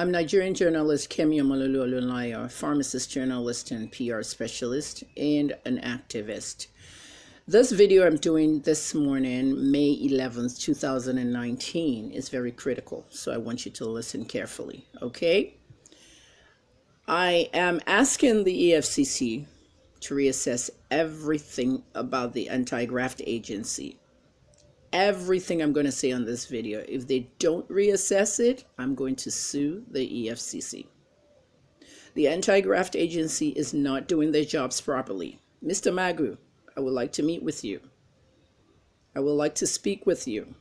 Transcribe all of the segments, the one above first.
I'm Nigerian journalist Kemi Olunloyo, pharmacist, journalist, and PR specialist, and an activist. This video I'm doing this morning, May 11th, 2019, is very critical, so I want you to listen carefully, okay? I am asking the EFCC to reassess everything about the anti-graft agency. Everything I'm going to say on this video. If they don't reassess it, I'm going to sue the EFCC. The anti-graft agency is not doing their jobs properly. Mr. Magu, I would like to meet with you. I would like to speak with you.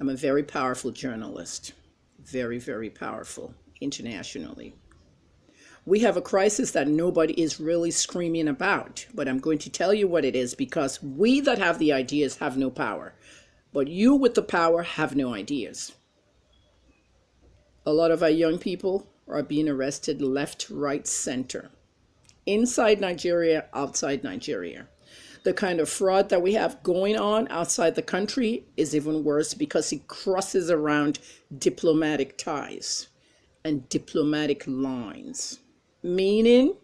I'm a very powerful journalist. Very, very powerful internationally. We have a crisis that nobody is really screaming about, but I'm going to tell you what it is because we that have the ideas have no power, but you with the power have no ideas. A lot of our young people are being arrested left, right, center, inside Nigeria, outside Nigeria. The kind of fraud that we have going on outside the country is even worse because it crosses around diplomatic ties and diplomatic lines. Meaning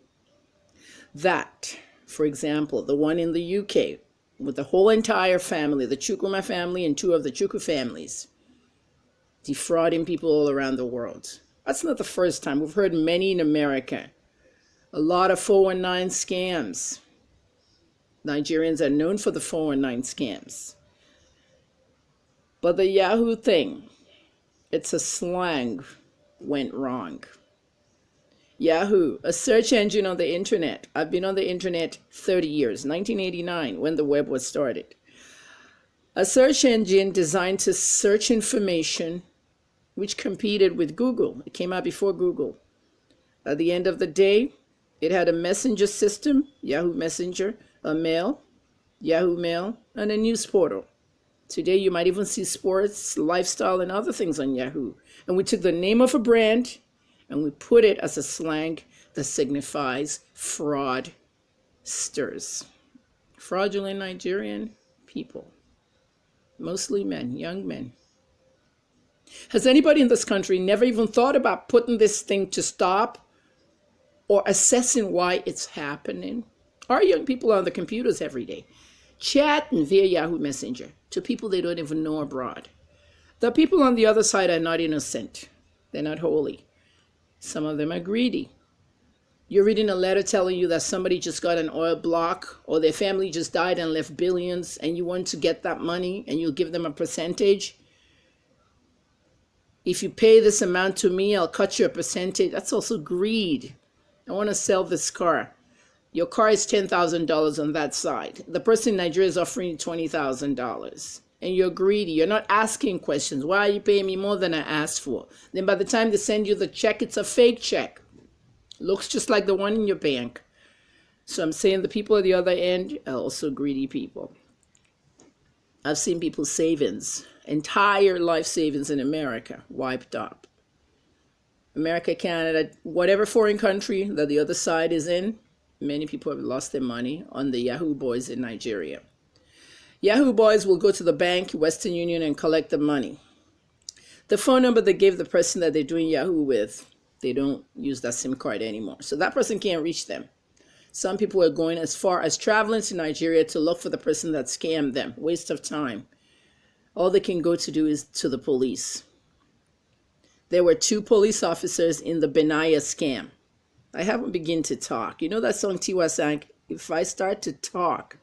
that, for example, the one in the UK with the whole entire family, the Chukwuma family and two of the Chukwu families, defrauding people all around the world. That's not the first time. We've heard many in America. A lot of 419 scams. Nigerians are known for the 419 scams. But the Yahoo thing, it's a slang, went wrong. Yahoo, a search engine on the internet. I've been on the internet 30 years, 1989, when the web was started. A search engine designed to search information which competed with Google. It came out before Google. At the end of the day, it had a messenger system, Yahoo Messenger, a mail, Yahoo Mail, and a news portal. Today, you might even see sports, lifestyle, and other things on Yahoo. And we took the name of a brand and we put it as a slang that signifies fraudsters. Fraudulent Nigerian people, mostly men, young men. Has anybody in this country never even thought about putting this thing to stop or assessing why it's happening? Our young people are on the computers every day, chatting via Yahoo Messenger to people they don't even know abroad. The people on the other side are not innocent. They're not holy. Some of them are greedy. You're reading a letter telling you that somebody just got an oil block or their family just died and left billions and you want to get that money and you'll give them a percentage. If you pay this amount to me, I'll cut you a percentage. That's also greed. I want to sell this car. Your car is $10,000 on that side. The person in Nigeria is offering you $20,000. And you're greedy. You're not asking questions. Why are you paying me more than I asked for? Then by the time they send you the check, it's a fake check. Looks just like the one in your bank. So I'm saying the people at the other end are also greedy people. I've seen people's savings, entire life savings in America, wiped up. America, Canada, whatever foreign country that the other side is in, many people have lost their money on the Yahoo boys in Nigeria. Yahoo boys will go to the bank, Western Union, and collect the money. The phone number they gave the person that they're doing Yahoo with, they don't use that SIM card anymore. So that person can't reach them. Some people are going as far as traveling to Nigeria to look for the person that scammed them. Waste of time. All they can go to do is to the police. There were 2 police officers in the Benaya scam. I haven't begun to talk. You know that song Tiwa sang? If I start to talk.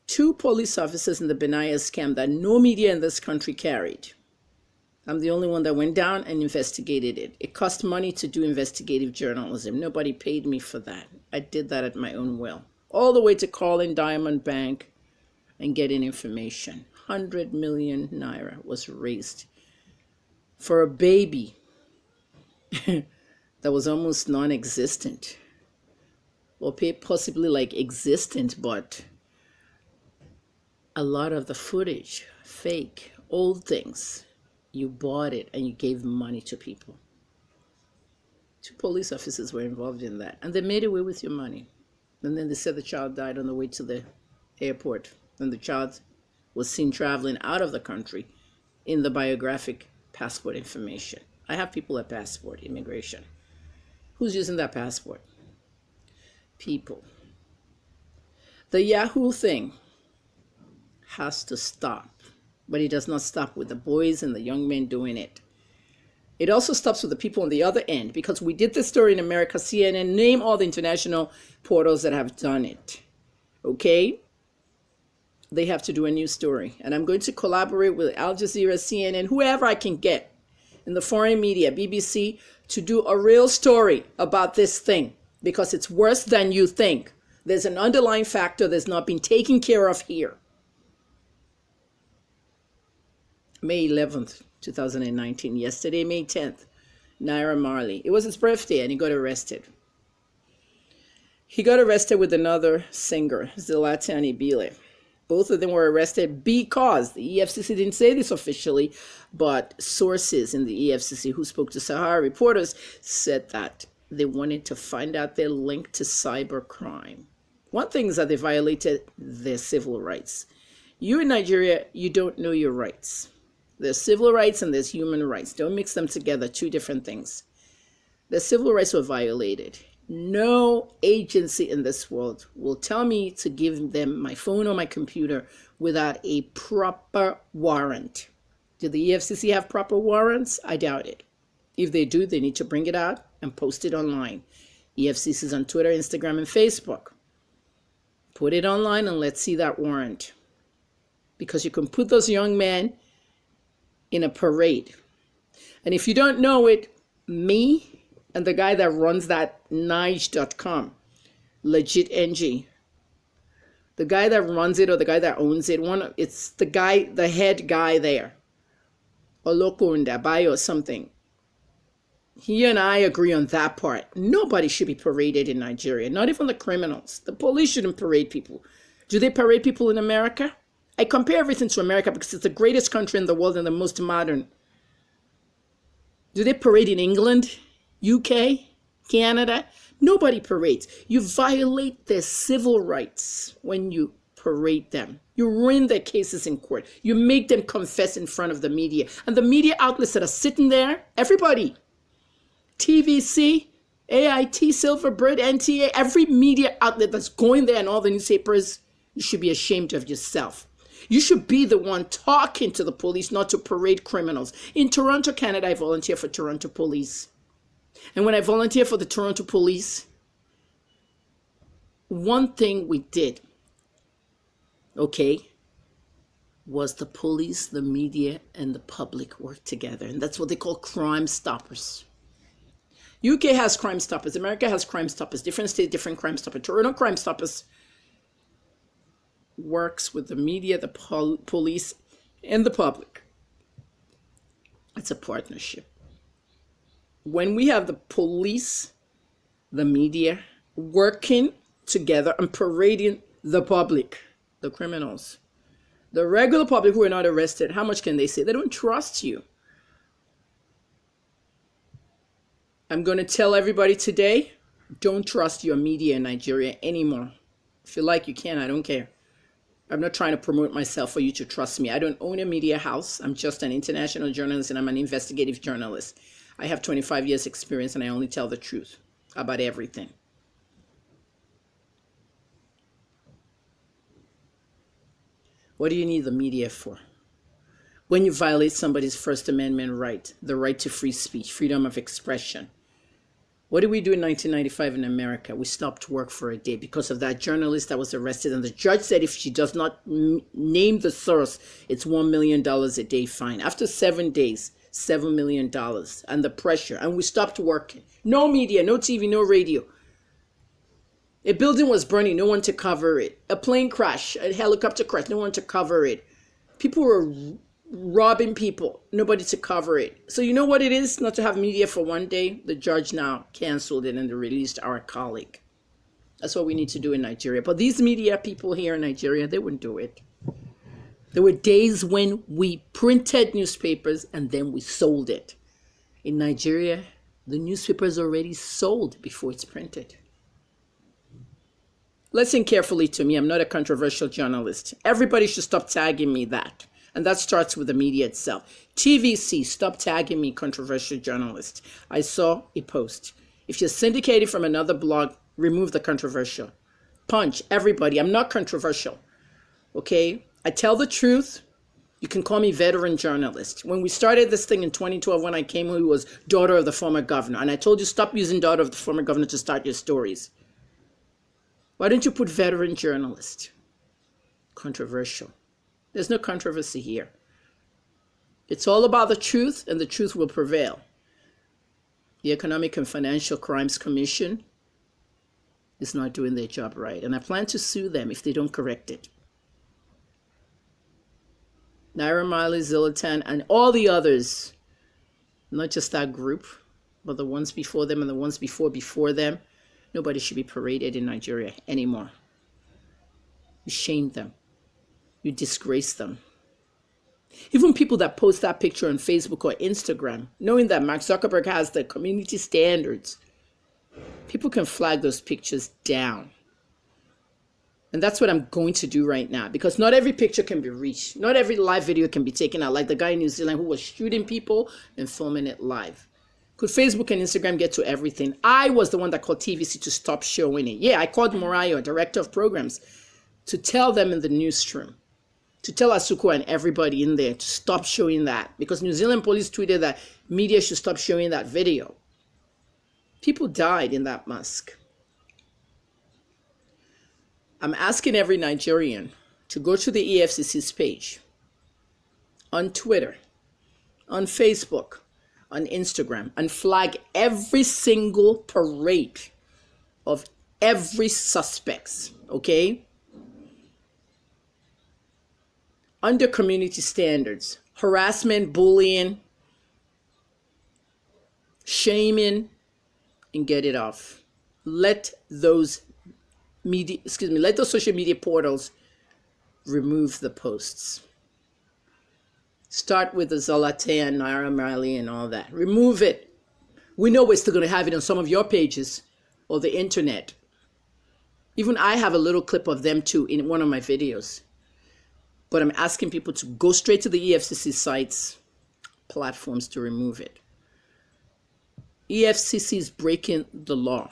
2 police officers in the Benaya scam that no media in this country carried. I'm the only one that went down and investigated it. It cost money to do investigative journalism. Nobody paid me for that. I did that at my own will. All the way to calling Diamond Bank and getting information. 100 million Naira was raised for a baby that was almost non-existent. Or possibly like existent, but a lot of the footage, fake, old things, you bought it and you gave money to people. 2 police officers were involved in that. And they made away with your money. And then they said the child died on the way to the airport. And the child was seen traveling out of the country in the biographic passport information. I have people at passport, immigration. Who's using that passport? People. The Yahoo thing has to stop, but it does not stop with the boys and the young men doing it. It also stops with the people on the other end, because we did this story in America, CNN, name all the international portals that have done it. Okay? They have to do a new story. And I'm going to collaborate with Al Jazeera, CNN, whoever I can get in the foreign media, BBC, to do a real story about this thing, because it's worse than you think. There's an underlying factor that's not been taken care of here. May 11th, 2019, yesterday, May 10th, Naira Marley. It was his birthday and he got arrested. He got arrested with another singer, Zlatan Ibile. Both of them were arrested because the EFCC didn't say this officially, but sources in the EFCC who spoke to Sahara reporters said that they wanted to find out their link to cybercrime. One thing is that they violated their civil rights. You in Nigeria, you don't know your rights. There's civil rights and there's human rights. Don't mix them together, two different things. The civil rights were violated. No agency in this world will tell me to give them my phone or my computer without a proper warrant. Do the EFCC have proper warrants? I doubt it. If they do, they need to bring it out and post it online. EFCC is on Twitter, Instagram, and Facebook. Put it online and let's see that warrant. Because you can put those young men in a parade. And if you don't know it, me and the guy that runs that Nige.com, Legit NG, the guy that runs it or the guy that owns it, it's the guy, the head guy there, Olokunda Bayo or something. He and I agree on that part. Nobody should be paraded in Nigeria, not even the criminals. The police shouldn't parade people. Do they parade people in America? I compare everything to America because it's the greatest country in the world and the most modern. Do they parade in England, UK, Canada? Nobody parades. You violate their civil rights when you parade them. You ruin their cases in court. You make them confess in front of the media. And the media outlets that are sitting there, everybody, TVC, AIT, Silverbird, NTA, every media outlet that's going there and all the newspapers, you should be ashamed of yourself. You should be the one talking to the police, not to parade criminals. In Toronto, Canada, I volunteer for Toronto Police. And when I volunteer for the Toronto Police, one thing we did, okay, was the police, the media, and the public work together. And that's what they call Crime Stoppers. UK has Crime Stoppers. America has Crime Stoppers. Different states, different Crime Stoppers. Toronto Crime Stoppers works with the media, the police, and the public. It's a partnership. When we have the police, the media, working together and parading the public, the criminals, the regular public who are not arrested, how much can they say? They don't trust you. I'm going to tell everybody today, don't trust your media in Nigeria anymore. If you like, you can. I don't care. I'm not trying to promote myself for you to trust me. I don't own a media house. I'm just an international journalist and I'm an investigative journalist. I have 25 years experience and I only tell the truth about everything. What do you need the media for? When you violate somebody's First Amendment right, the right to free speech, freedom of expression. What did we do in 1995 in America? We stopped work for a day because of that journalist that was arrested. And the judge said if she does not name the source, it's $1 million a day fine. After 7 days, $7 million and the pressure. And we stopped working. No media, no TV, no radio. A building was burning, no one to cover it. A plane crash, a helicopter crash, no one to cover it. People were robbing people, nobody to cover it. So you know what it is not to have media for one day? The judge now canceled it and they released our colleague. That's what we need to do in Nigeria. But these media people here in Nigeria, they wouldn't do it. There were days when we printed newspapers and then we sold it. In Nigeria, the newspaper is already sold before it's printed. Listen carefully to me. I'm not a controversial journalist. Everybody should stop tagging me that. And that starts with the media itself. TVC, stop tagging me, controversial journalist. I saw a post. If you're syndicated from another blog, remove the controversial. Punch, everybody. I'm not controversial. Okay? I tell the truth. You can call me veteran journalist. When we started this thing in 2012, when I came, who was daughter of the former governor. And I told you, stop using daughter of the former governor to start your stories. Why don't you put veteran journalist? Controversial. There's no controversy here. It's all about the truth, and the truth will prevail. The Economic and Financial Crimes Commission is not doing their job right. And I plan to sue them if they don't correct it. Naira, Marley, Zlatan, and all the others, not just that group, but the ones before them and the ones before them, nobody should be paraded in Nigeria anymore. You shame them. You disgrace them. Even people that post that picture on Facebook or Instagram, knowing that Mark Zuckerberg has the community standards, people can flag those pictures down. And that's what I'm going to do right now, because not every picture can be reached. Not every live video can be taken out, like the guy in New Zealand who was shooting people and filming it live. Could Facebook and Instagram get to everything? I was the one that called TVC to stop showing it. Yeah, I called Morayo, director of programs, to tell them in the newsroom, to tell Asuko and everybody in there to stop showing that, because New Zealand police tweeted that media should stop showing that video. People died in that mosque. I'm asking every Nigerian to go to the EFCC's page on Twitter, on Facebook, on Instagram, and flag every single parade of every suspect, okay? Under community standards, harassment, bullying, shaming, and get it off. Let those social media portals remove the posts. Start with the Zlatan, Naira, Marley, and all that. Remove it. We know we're still going to have it on some of your pages or the internet. Even I have a little clip of them too in one of my videos. But I'm asking people to go straight to the EFCC sites, platforms to remove it. EFCC is breaking the law.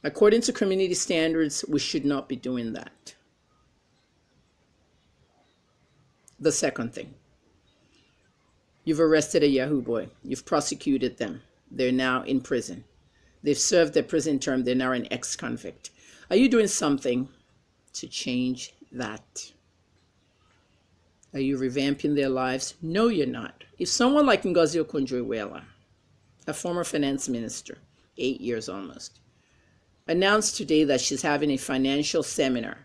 According to community standards, we should not be doing that. The second thing, you've arrested a Yahoo boy. You've prosecuted them. They're now in prison. They've served their prison term. They're now an ex-convict. Are you doing something to change that? Are you revamping their lives? No, you're not. If someone like Ngozi Okonjo-Iweala, a former finance minister, 8 years almost, announced today that she's having a financial seminar.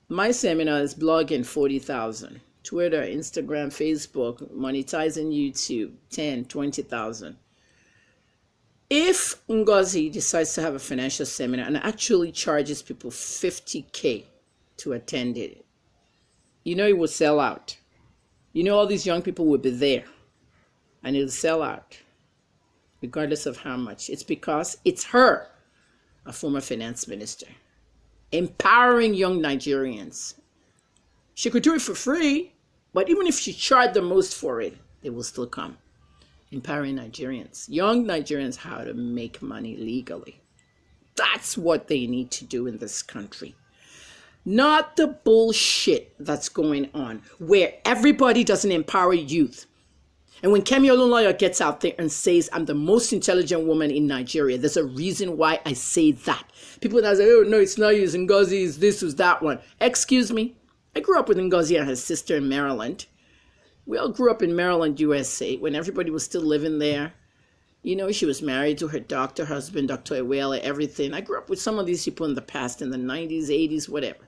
My seminar is blogging 40,000. Twitter, Instagram, Facebook, monetizing YouTube, 10, 20,000. If Ngozi decides to have a financial seminar and actually charges people 50K to attend it, you know it will sell out. You know all these young people will be there and it'll sell out regardless of how much. It's because it's her, a former finance minister, empowering young Nigerians. She could do it for free, but even if she charged the most for it, they will still come. Empowering Nigerians, young Nigerians, how to make money legally. That's what they need to do in this country. Not the bullshit that's going on where everybody doesn't empower youth. And when Kemi Olunloyo gets out there and says, I'm the most intelligent woman in Nigeria, there's a reason why I say that. People that say, oh, no, it's not you, Ngozi, is this, was that one. Excuse me. I grew up with Ngozi and her sister in Maryland. We all grew up in Maryland, USA, when everybody was still living there. You know, she was married to her doctor husband, Dr. Iweala, everything. I grew up with some of these people in the past, in the 90s, 80s, whatever.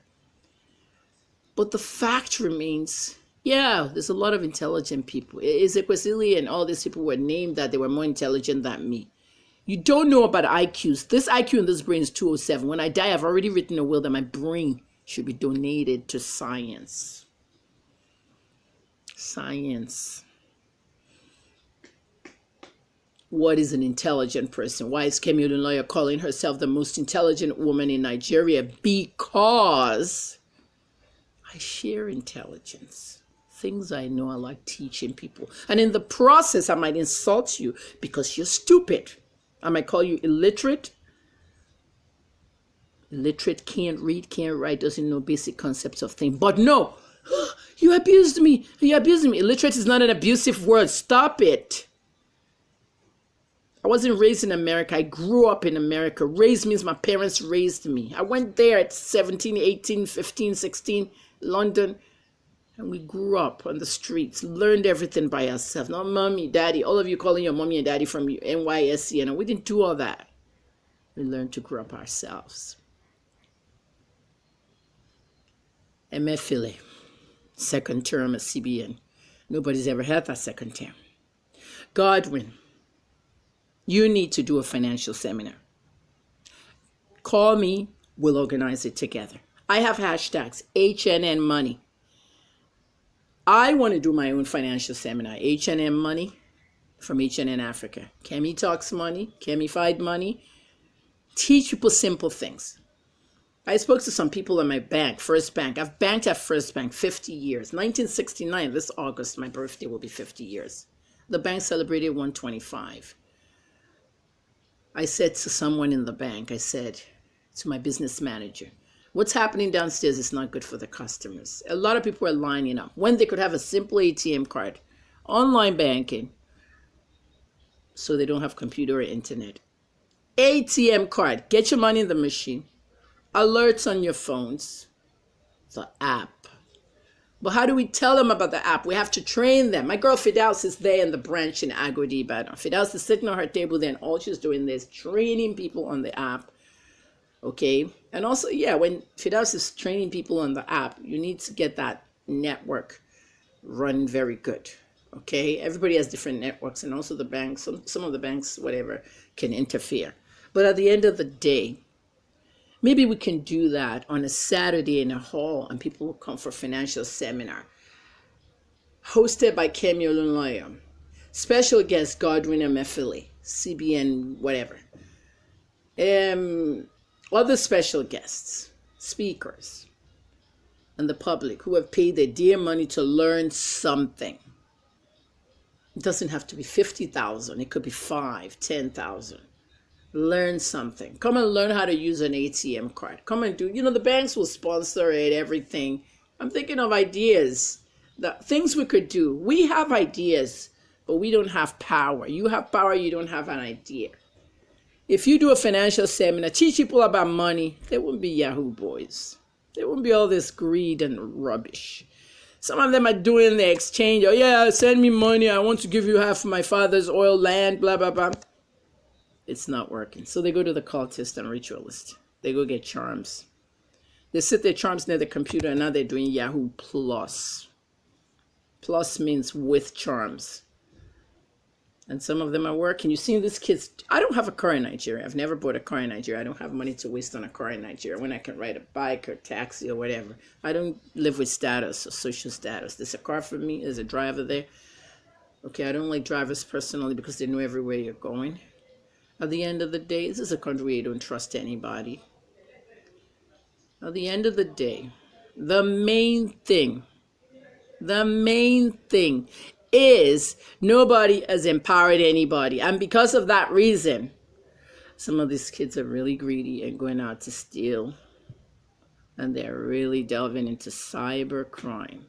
But the fact remains, yeah, there's a lot of intelligent people. Ezekwesili and all these people were named that they were more intelligent than me. You don't know about IQs. This IQ in this brain is 207. When I die, I've already written a will that my brain should be donated to science. Science. What is an intelligent person? Why is Kemi Olunloyo calling herself the most intelligent woman in Nigeria? Because I I share intelligence. Things I know, I like teaching people. And in the process, I might insult you because you're stupid. I might call you illiterate. Illiterate, can't read, can't write, doesn't know basic concepts of things. But no, you abused me. You abused me. Illiterate is not an abusive word. Stop it. I wasn't raised in America. I grew up in America. Raised means my parents raised me. I went there at 17, 18, 15, 16, London. And we grew up on the streets, learned everything by ourselves. Not mommy, daddy. All of you calling your mommy and daddy from NYSC. And we didn't do all that. We learned to grow up ourselves. Emefiele, second term at CBN. Nobody's ever had that second term. Godwin, you need to do a financial seminar. Call me, we'll organize it together. I have hashtags, HNN money. I want to do my own financial seminar, HNN money from HNN Africa. Kemi talks money, Kemi-fied money. Teach people simple things. I spoke to some people in my bank, First Bank. I've banked at First Bank 50 years. 1969, this August, my birthday will be 50 years. The bank celebrated 125. I said to someone in the bank, I said to my business manager, what's happening downstairs is not good for the customers. A lot of people are lining up when they could have a simple ATM card, online banking, so they don't have computer or internet. ATM card, get your money in the machine. Alerts on your phones, the app. But how do we tell them about the app? We have to train them. My girl Fidaus is there in the branch in Agodi, Ibadan. Fidaus is sitting on her table there, and all she's doing is training people on the app. Okay? And also, yeah, when Fidaus is training people on the app, you need to get that network run very good. Okay? Everybody has different networks, and also the banks, some of the banks, whatever, can interfere. But at the end of the day, maybe we can do that on a Saturday in a hall and people will come for a financial seminar. Hosted by Kemi Olunloyo. Special guest Godwin Emefiele, CBN, whatever. Other special guests, speakers, and the public who have paid their dear money to learn something. It doesn't have to be 50,000. It could be 5, 10,000. Learn something. Come and learn how to use an ATM card. Come and do, the banks will sponsor it, everything. I'm thinking of ideas, the things we could do. We have ideas, but we don't have power. You have power, you don't have an idea. If you do a financial seminar, teach people about money, there wouldn't be Yahoo boys. There wouldn't be all this greed and rubbish. Some of them are doing the exchange. Oh yeah, send me money. I want to give you half of my father's oil land, blah, blah, blah. It's not working. So they go to the cultist and ritualist. They go get charms. They sit their charms near the computer, and now they're doing Yahoo Plus. Plus means with charms. And some of them are working. You've seen these kids. I don't have a car in Nigeria. I've never bought a car in Nigeria. I don't have money to waste on a car in Nigeria when I can ride a bike or taxi or whatever. I don't live with status or social status. There's a car for me. There's a driver there. Okay, I don't like drivers personally because they know everywhere you're going. At the end of the day, this is a country where you don't trust anybody. At the end of the day, the main thing is nobody has empowered anybody. And because of that reason, some of these kids are really greedy and going out to steal. And they're really delving into cybercrime.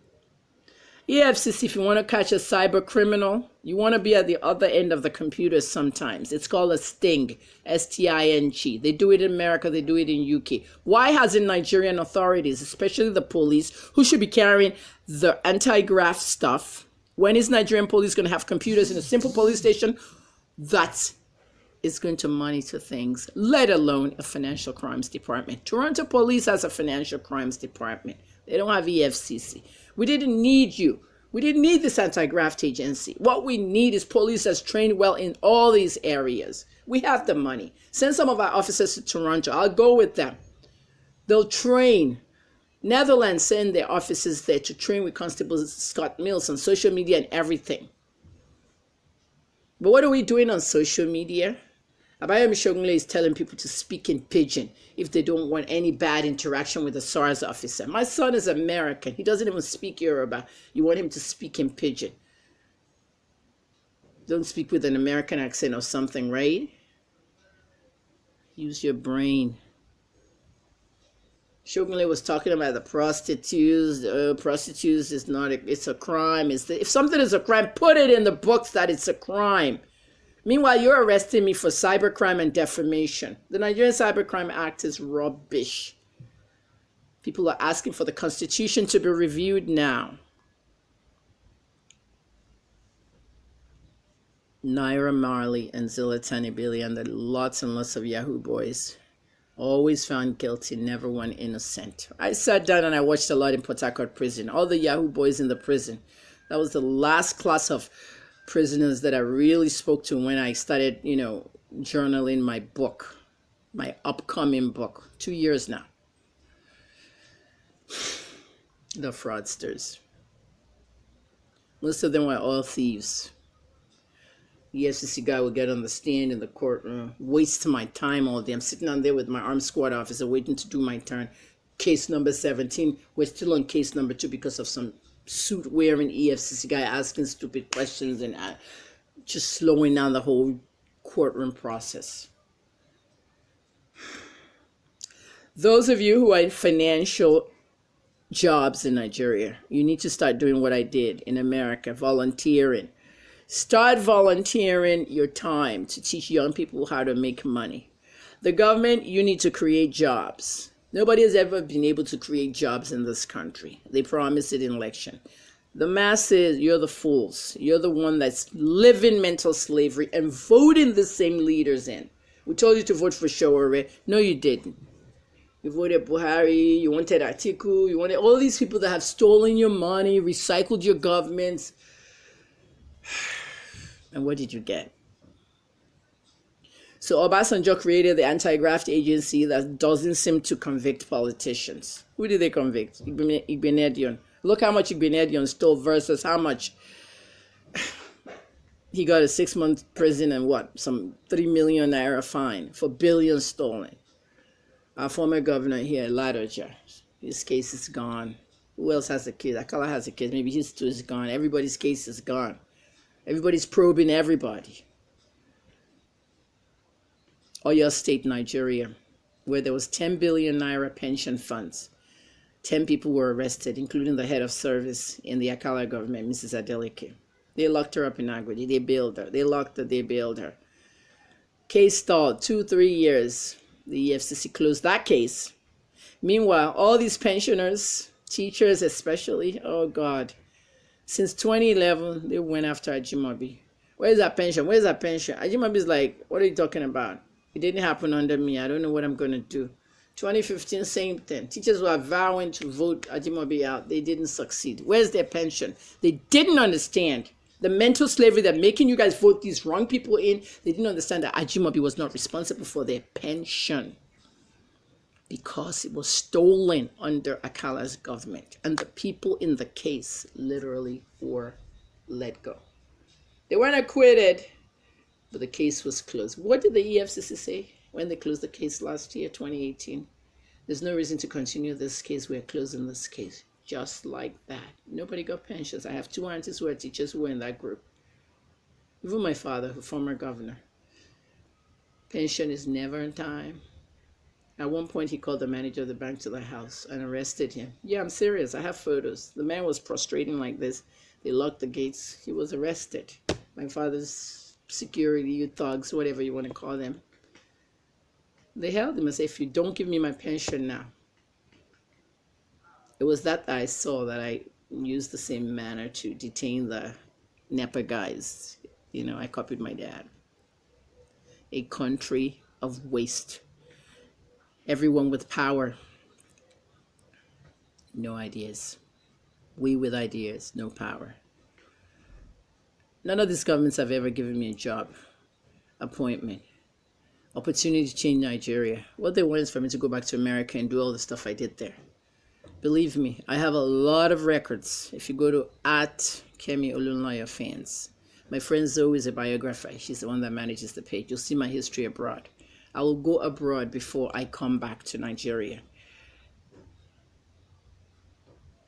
EFCC, if you want to catch a cyber criminal, you want to be at the other end of the computer sometimes. It's called a sting, S-T-I-N-G. They do it in America, they do it in UK. Why hasn't Nigerian authorities, especially the police, who should be carrying the anti-graft stuff, when is Nigerian police going to have computers in a simple police station that is going to monitor things, let alone a financial crimes department? Toronto police has a financial crimes department. They don't have EFCC. We didn't need you. We didn't need this anti-graft agency. What we need is police that's trained well in all these areas. We have the money. Send some of our officers to Toronto. I'll go with them. They'll train. Netherlands send their officers there to train with Constable Scott Mills on social media and everything. But what are we doing on social media? Abayomi Shogunle is telling people to speak in pidgin if they don't want any bad interaction with the SARS officer. My son is American. He doesn't even speak Yoruba. You want him to speak in pidgin. Don't speak with an American accent or something, right? Use your brain. Shogunle was talking about the prostitutes. Prostitutes is not, it's a crime. If something is a crime, put it in the books that it's a crime. Meanwhile, you're arresting me for cybercrime and defamation. The Nigerian Cybercrime Act is rubbish. People are asking for the Constitution to be reviewed now. Naira, Marley, and Zlatan, Ibile, and lots of Yahoo boys. Always found guilty, never one innocent. I sat down and I watched a lot in Port Harcourt prison. All the Yahoo boys in the prison. That was the last class of prisoners that I really spoke to when I started, journaling my book, my upcoming book. 2 years now. The fraudsters. Most of them were all thieves. The EFCC guy will get on the stand in the courtroom, waste my time all day. I'm sitting on there with my armed squad officer waiting to do my turn. Case number 17. We're still on case number 2 because of some suit-wearing EFCC guy asking stupid questions and just slowing down the whole courtroom process. Those of you who are in financial jobs in Nigeria, you need to start doing what I did in America, volunteering. Start volunteering your time to teach young people how to make money. The government, you need to create jobs. Nobody has ever been able to create jobs in this country. They promised it in election. The masses, you're the fools. You're the one that's living mental slavery and voting the same leaders in. We told you to vote for Showore. No, you didn't. You voted Buhari, you wanted Atiku, you wanted all these people that have stolen your money, recycled your governments. And what did you get? So Obasanjo created the anti-graft agency that doesn't seem to convict politicians. Who did they convict? Igbenedion. Look how much Igbenedion stole versus how much he got a 6-month prison and some 3 million naira fine for billions stolen. Our former governor here, Ladoja, his case is gone. Who else has a case? Akala has a case. Maybe his too is gone. Everybody's case is gone. Everybody's probing everybody. Oyo State, Nigeria, where there was 10 billion naira pension funds. 10 people were arrested, including the head of service in the Akala government, Mrs. Adeleke. They locked her up in Agodi. They bailed her. They locked her. They bailed her. Case stalled 2-3 years. The EFCC closed that case. Meanwhile, all these pensioners, teachers especially, oh God, since 2011, they went after Ajimobi. Where's that pension? Where's that pension? Ajimobi's like, what are you talking about? It didn't happen under me. I don't know what I'm going to do. 2015, same thing. Teachers were vowing to vote Ajimobi out. They didn't succeed. Where's their pension? They didn't understand the mental slavery that making you guys vote these wrong people in. They didn't understand that Ajimobi was not responsible for their pension because it was stolen under Akala's government. And the people in the case literally were let go. They weren't acquitted, but the case was closed. What did the EFCC say when they closed the case last year, 2018? There's no reason to continue this case. We're closing this case. Just like that. Nobody got pensions. I have 2 aunties who are teachers who were in that group. Even my father, the former governor. Pension is never in time. At one point, he called the manager of the bank to the house and arrested him. Yeah, I'm serious. I have photos. The man was prostrating like this. They locked the gates. He was arrested. My father's security, thugs, whatever you want to call them. They held him and said, if you don't give me my pension now. It was that I saw that I used the same manner to detain the NEPA guys. I copied my dad. A country of waste. Everyone with power. No ideas. We with ideas, no power. None of these governments have ever given me a job, appointment, opportunity to change Nigeria. What they want is for me to go back to America and do all the stuff I did there. Believe me, I have a lot of records. If you go to @Kemi Olunloyo fans, My friend Zoe is a biographer. She's the one that manages the page. You'll see my history abroad. I will go abroad before I come back to Nigeria.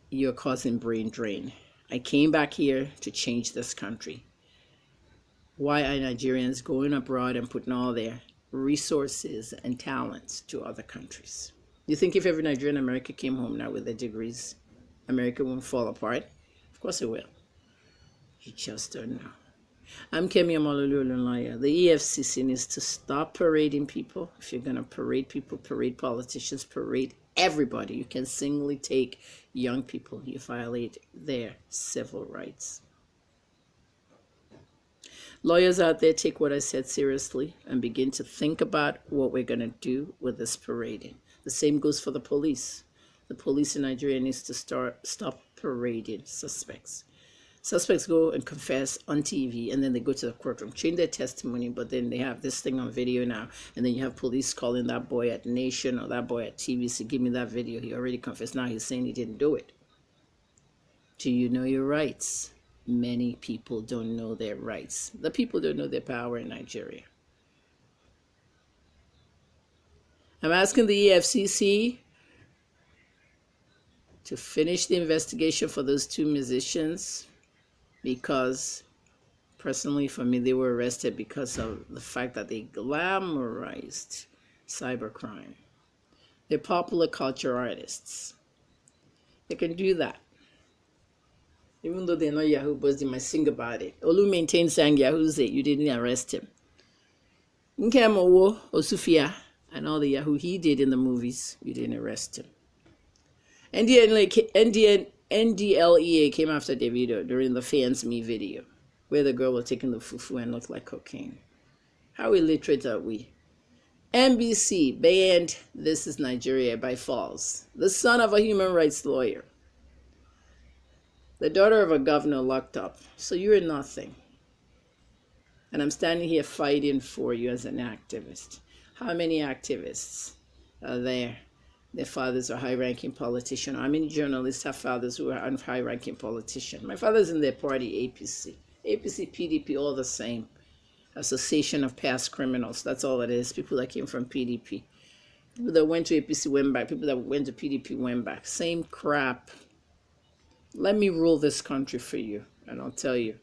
You're causing brain drain. I came back here to change this country. Why are Nigerians going abroad and putting all their resources and talents to other countries? You think if every Nigerian in America came home now with their degrees, America won't fall apart? Of course it will. You just don't know. I'm Kemi Olunloyo. The EFCC needs to stop parading people. If you're going to parade people, parade politicians, parade everybody. You can singly take young people. You violate their civil rights. Lawyers out there, take what I said seriously and begin to think about what we're going to do with this parading. The same goes for the police. The police in Nigeria needs to stop parading suspects. Suspects go and confess on TV, and then they go to the courtroom, change their testimony, but then they have this thing on video now, and then you have police calling that boy at Nation or that boy at TV, say, give me that video. He already confessed. Now he's saying he didn't do it. Do you know your rights? Many people don't know their rights. The people don't know their power in Nigeria. I'm asking the EFCC to finish the investigation for those two musicians, because personally for me, they were arrested because of the fact that they glamorized cybercrime. They're popular culture artists. They can do that. Even though they're not Yahoo, but they might sing about it. Olu maintains saying Yahoo said you didn't arrest him. Nkemo Osufia and all the Yahoo he did in the movies, you didn't arrest him. NDLEA came after Davido during the Fans Me video, where the girl was taking the fufu and looked like cocaine. How illiterate are we? NBC banned This Is Nigeria by Falls, the son of a human rights lawyer. The daughter of a governor locked up. So you're nothing. And I'm standing here fighting for you as an activist. How many activists are there? Their fathers are high-ranking politicians. How many journalists have fathers who are high-ranking politicians? My father's in their party, APC. APC, PDP, all the same. Association of Past Criminals. That's all it is. People that came from PDP. People that went to APC went back. People that went to PDP went back. Same crap. Let me rule this country for you, and I'll tell you.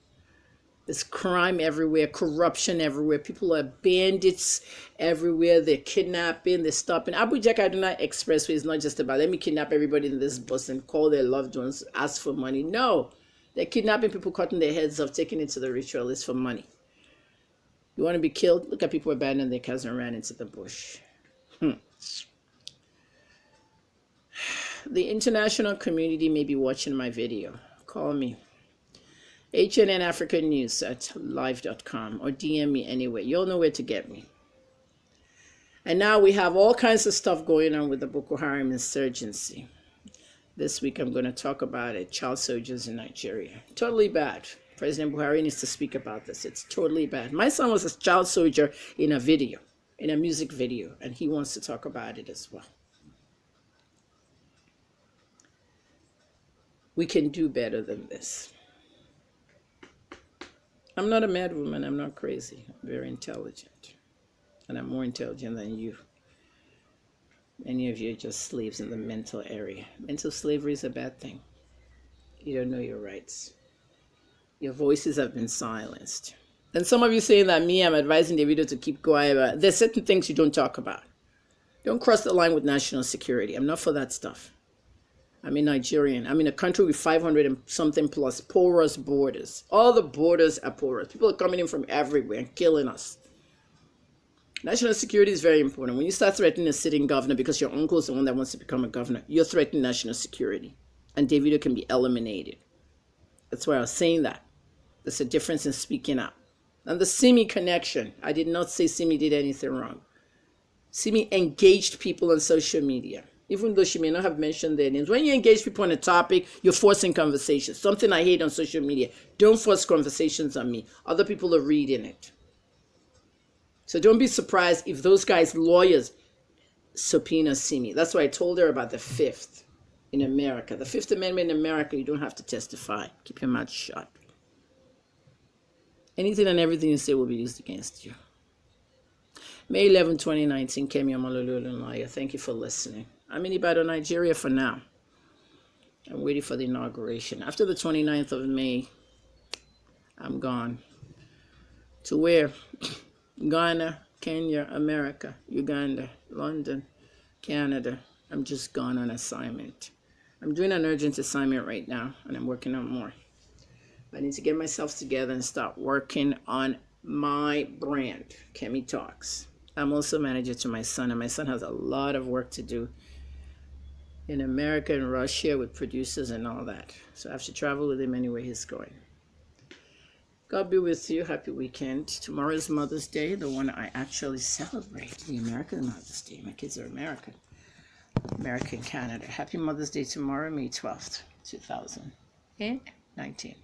There's crime everywhere, corruption everywhere. People are bandits everywhere. They're kidnapping, they're stopping. Abuja-Kaduna Expressway is not just about, let me kidnap everybody in this bus and call their loved ones, ask for money. No, they're kidnapping people, cutting their heads off, taking it to the ritualists for money. You want to be killed? Look at people abandoning their cars and ran into the bush. The international community may be watching my video. Call me. HNN Africa News at live.com or DM me anywhere. You'll know where to get me. And now we have all kinds of stuff going on with the Boko Haram insurgency. This week I'm going to talk about it. Child soldiers in Nigeria. Totally bad. President Buhari needs to speak about this. It's totally bad. My son was a child soldier in a video, in a music video, and he wants to talk about it as well. We can do better than this. I'm not a mad woman. I'm not crazy. I'm very intelligent. And I'm more intelligent than you. Many of you are just slaves in the mental area. Mental slavery is a bad thing. You don't know your rights. Your voices have been silenced. And some of you saying that I'm advising Davido to keep quiet about. There's certain things you don't talk about. Don't cross the line with national security. I'm not for that stuff. I'm a Nigerian. I'm in a country with 500 and something plus porous borders. All the borders are porous. People are coming in from everywhere and killing us. National security is very important. When you start threatening a sitting governor because your uncle is the one that wants to become a governor, you're threatening national security. And Davido can be eliminated. That's why I was saying that. There's a difference in speaking up. And the Simi connection. I did not say Simi did anything wrong. Simi engaged people on social media. Even though she may not have mentioned their names. When you engage people on a topic, you're forcing conversations. Something I hate on social media. Don't force conversations on me. Other people are reading it. So don't be surprised if those guys' lawyers subpoena Simi. That's why I told her about the Fifth in America. The Fifth Amendment in America, you don't have to testify. Keep your mouth shut. Anything and everything you say will be used against you. May 11, 2019, Kemi Olunloyo. Thank you for listening. I'm in Ibadan, Nigeria for now. I'm waiting for the inauguration. After the 29th of May, I'm gone. To where? Ghana, Kenya, America, Uganda, London, Canada. I'm just gone on assignment. I'm doing an urgent assignment right now, and I'm working on more. I need to get myself together and start working on my brand, Kemi Talks. I'm also manager to my son, and my son has a lot of work to do in America and Russia with producers and all that. So I have to travel with him anywhere he's going. God be with you. Happy weekend. Tomorrow is Mother's Day, the one I actually celebrate, the American Mother's Day. My kids are American. American Canada. Happy Mother's Day tomorrow, May 12th, 2019.